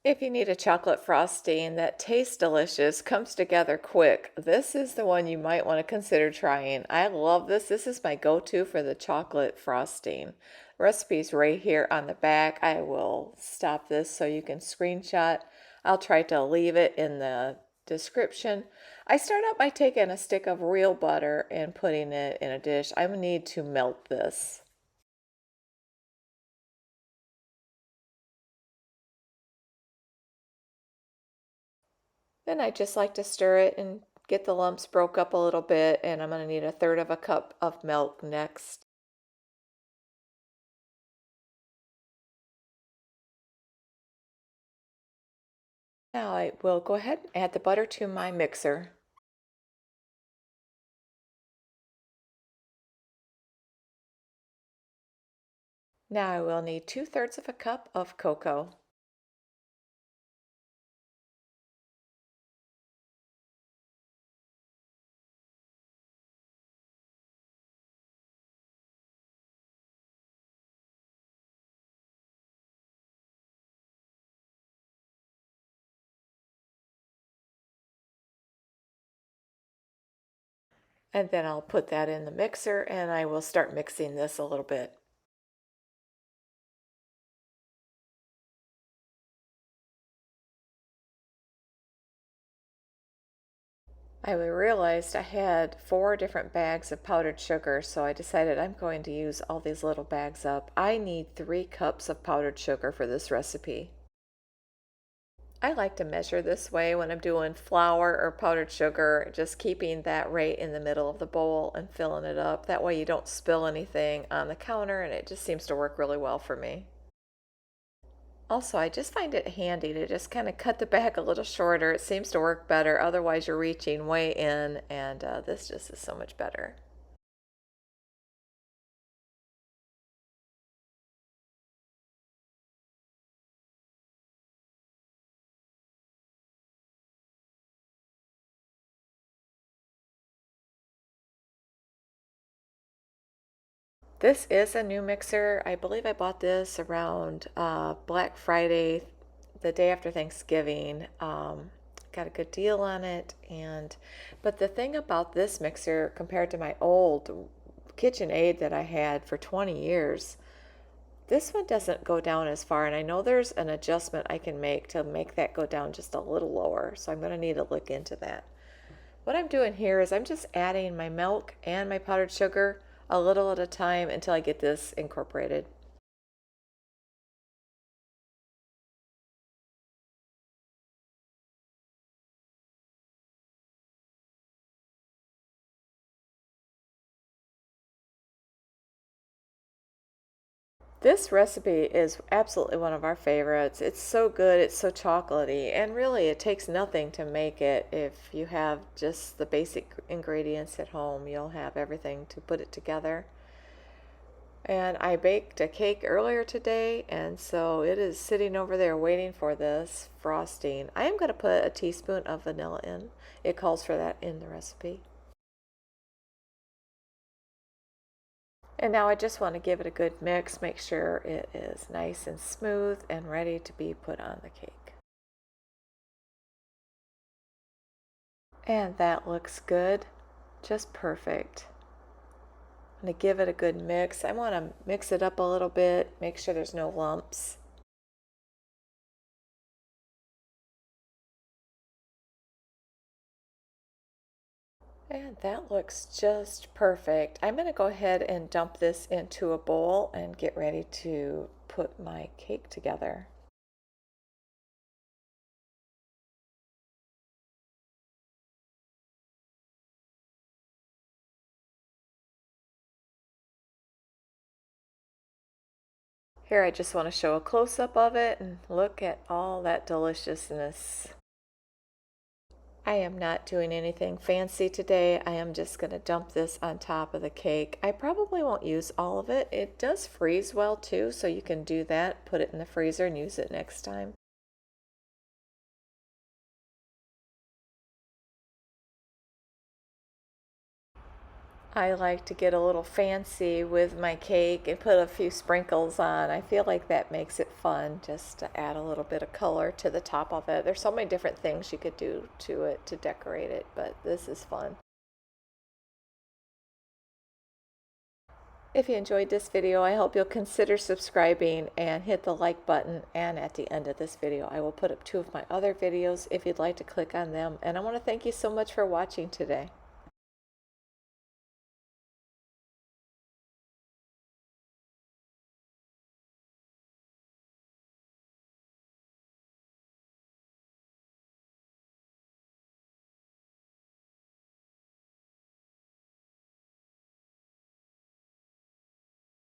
If you need a chocolate frosting that tastes delicious, comes together quick, this is the one you might want to consider trying. I love this. This is my go-to for the chocolate frosting. Recipe's right here on the back. I will stop this so you can screenshot. I'll try to leave it in the description. I start out by taking a stick of real butter and putting it in a dish. I need to melt this. Then I just like to stir it and get the lumps broke up a little bit, and I'm going to need a third of a cup of milk next. Now I will go ahead and add the butter to my mixer. Now I will need 2/3 of a cup of cocoa. And then I'll put that in the mixer and I will start mixing this a little bit. I realized I had 4 different bags of powdered sugar, so I decided I'm going to use all these little bags up. I need 3 cups of powdered sugar for this recipe. I like to measure this way when I'm doing flour or powdered sugar, just keeping that right in the middle of the bowl and filling it up. That way you don't spill anything on the counter, and it just seems to work really well for me. Also, I just find it handy to just kind of cut the bag a little shorter. It seems to work better. Otherwise, you're reaching way in, and this just is so much better. This is a new mixer. I believe I bought this around Black Friday, the day after Thanksgiving. Got a good deal on it, and but the thing about this mixer compared to my old KitchenAid that I had for 20 years, this one doesn't go down as far, and I know there's an adjustment I can make to make that go down just a little lower, so I'm going to need to look into that. What I'm doing here is I'm just adding my milk and my powdered sugar a little at a time until I get this incorporated. This recipe is absolutely one of our favorites. It's so good, it's so chocolatey, and really it takes nothing to make it. If you have just the basic ingredients at home, you'll have everything to put it together. And I baked a cake earlier today, and so it is sitting over there waiting for this frosting. I am going to put a teaspoon of vanilla in. It calls for that in the recipe. And now I just want to give it a good mix, make sure it is nice and smooth and ready to be put on the cake. And that looks good, just perfect. I'm going to give it a good mix. I want to mix it up a little bit, make sure there's no lumps. And that looks just perfect. I'm going to go ahead and dump this into a bowl and get ready to put my cake together. Here I just want to show a close-up of it and look at all that deliciousness. I am not doing anything fancy today. I am just going to dump this on top of the cake. I probably won't use all of it. It does freeze well too, so you can do that, put it in the freezer and use it next time. I like to get a little fancy with my cake and put a few sprinkles on. I feel like that makes it fun just to add a little bit of color to the top of it. There's so many different things you could do to it to decorate it, but this is fun. If you enjoyed this video, I hope you'll consider subscribing and hit the like button. And at the end of this video, I will put up 2 of my other videos if you'd like to click on them. And I want to thank you so much for watching today.